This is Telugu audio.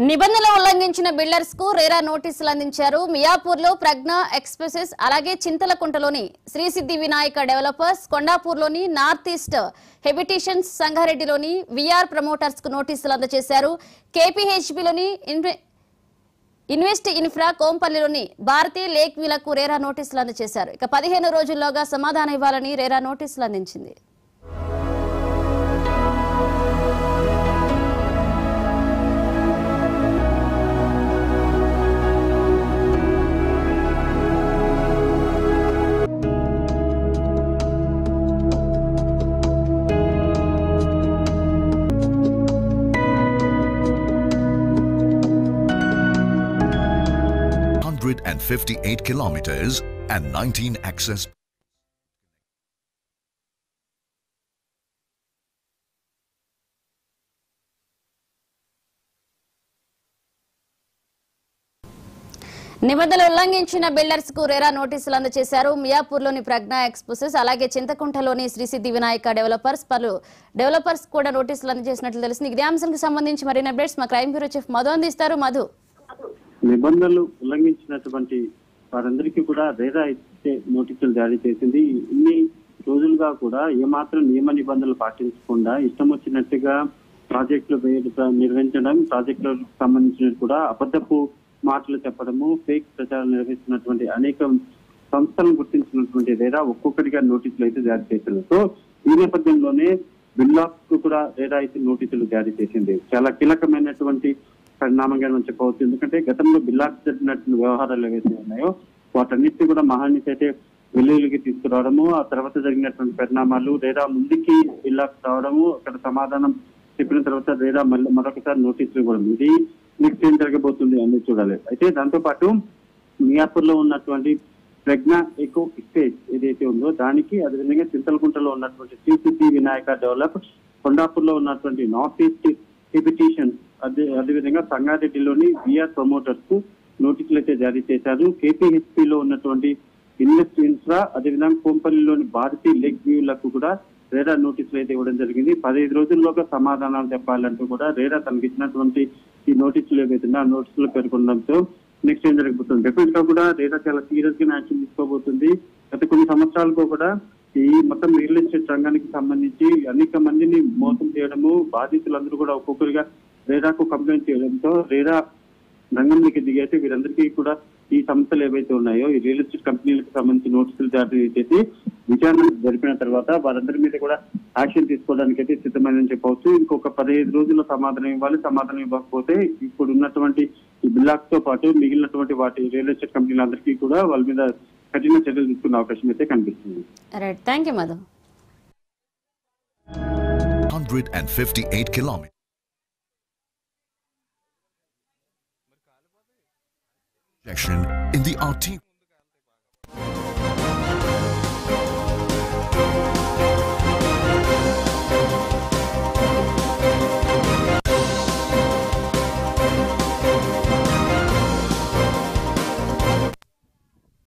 నిబంధనలు ఉల్లంఘించిన బిల్డర్స్ కు రేరా నోటీసులు అందించారు. మియాపూర్లో ప్రజ్ఞ ఎక్స్‌ప్రెసెస్, అలాగే చింతలకుంటలోని శ్రీ సిద్ధి వినాయక డెవలపర్స్, కొండాపూర్లోని నార్త్ ఈస్ట్ హెబిటేషన్స్, సంగారెడ్డిలోని విఆర్ ప్రమోటర్స్ కు నోటీసులు అందజేశారు. కేపీహెచ్బీలోని ఇన్వెస్ట్ ఇన్ఫ్రా, కోంపల్లిలోని భారతీ లేక్ వీలకు రేరా నోటీసులు అందజేశారు. ఇక 15 రోజుల్లోగా సమాధానం ఇవ్వాలని రేరా నోటీసులు అందించింది. And 58 kilometers and 19 access. నిబంధనలు ఉల్లంఘించిన బిల్డర్స్ కు రేరా నోటీసులు అందజేశారు. మియాపూర్లోని ప్రజ్ఞ ఎక్స్‌ప్రెసెస్, అలాగే చింతకుంటలోని శ్రీ సిద్ధి వినాయక డెవలపర్స్, పలు డెవలపర్స్ కూడా నోటీసులు అందజేసినట్లు తెలిసింది. ఇదే అంశానికి సంబంధించి మరిన్ని అప్డేట్స్ మా క్రైమ్ బ్యూరో చీఫ్ మధు అందిస్తారు. మధు, నిబంధనలు ఉల్లంఘించినటువంటి వారందరికీ కూడా రేరా ఇచ్చే నోటీసులు జారీ చేసింది. ఇన్ని రోజులుగా కూడా ఏమాత్రం నియమ నిబంధనలు పాటించకుండా ఇష్టం వచ్చినట్టుగా ప్రాజెక్టులు నిర్వహించడం, ప్రాజెక్టులకు సంబంధించిన కూడా అబద్ధపు మాటలు చెప్పడము, ఫేక్ ప్రచారం నిర్వహిస్తున్నటువంటి అనేక సంస్థలను గుర్తించినటువంటి రేరా ఒక్కొక్కటిగా నోటీసులు అయితే జారీ చేసింది. సో ఈ నేపథ్యంలోనే బిల్లాక్స్ కు కూడా రేరా అయితే నోటీసులు జారీ చేసింది. చాలా కీలకమైనటువంటి పరిణామంగా మనం చెప్పవచ్చు. ఎందుకంటే గతంలో బిల్లాక్స్ జరిగినటువంటి వ్యవహారాలు ఏవైతే ఉన్నాయో వాటన్నిటిని కూడా మహానీతి అయితే వెలుగులోకి తీసుకురావడము, ఆ తర్వాత జరిగినటువంటి పరిణామాలు, రేరా ముందుకి బిల్లాక్స్ రావడము, అక్కడ సమాధానం చెప్పిన తర్వాత రేరా మరొకసారి నోటీసులు ఇవ్వడం, ఇది నెక్స్ట్ ఏం జరగబోతుంది అనేది చూడాలి. అయితే దాంతో పాటు మియాపూర్ లో ఉన్నటువంటి ప్రజ్ఞ ఎకో స్టేజ్ ఏదైతే ఉందో దానికి, అదేవిధంగా చింతలకుంటలో ఉన్నటువంటి శ్రీ సిద్ధి వినాయక డెవలప్, కొండాపూర్ లో ఉన్నటువంటి నార్త్ ఈస్ట్ హెబిటేషన్, అదేవిధంగా సంగారెడ్డిలోని విఆర్ ప్రమోటర్స్ కు నోటీసులు అయితే జారీ చేశారు. కేపీహెచ్పీలో ఉన్నటువంటి ఇన్వెస్ట్ ఇన్ఫ్రా, అదేవిధంగా కోంపల్లిలోని భారతీ లేక్ వ్యూలకు కూడా రేరా నోటీసులు అయితే ఇవ్వడం జరిగింది. 15 రోజుల్లోగా సమాధానాలు చెప్పాలంటూ కూడా రేరా తనకి ఇచ్చినటువంటి ఈ నోటీసులు ఏవైతే ఆ నోటీసులు పేర్కొనడంతో నెక్స్ట్ ఏం జరగబోతుంది. డెఫినెట్ గా కూడా రేరా చాలా సీరియస్ గా యాక్షన్ తీసుకోబోతుంది. గత కొన్ని సంవత్సరాలకు కూడా ఈ మొత్తం రియల్ ఎస్టేట్ రంగానికి సంబంధించి అనేక మందిని మోసం చేయడము, బాధితులందరూ కూడా ఒక్కొక్కరిగా రేరాకు కంప్లైంట్ చేయడంతో రేరా రంగంలోకి దిగైతే వీరందరికీ కూడా ఈ సంస్థలు ఏవైతే ఉన్నాయో ఈ రియల్ ఎస్టేట్ కంపెనీలకు సంబంధించి నోటీసులు జారీ చేసి విచారణ జరిపిన తర్వాత వారందరి మీద కూడా యాక్షన్ తీసుకోవడానికి అయితే సిద్ధమైందని చెప్పవచ్చు. ఇంకొక 15 రోజుల్లో సమాధానం ఇవ్వాలి. సమాధానం ఇవ్వకపోతే ఇప్పుడు ఉన్నటువంటి ఈ బిల్లాక్స్ తో పాటు మిగిలినటువంటి వాటి రియల్ ఎస్టేట్ కంపెనీలందరికీ కూడా వాళ్ళ మీద కఠిన చర్యలు తీసుకునే అవకాశం అయితే కనిపిస్తుంది. Right, thank you Madhu. 158 kilometers. In the RT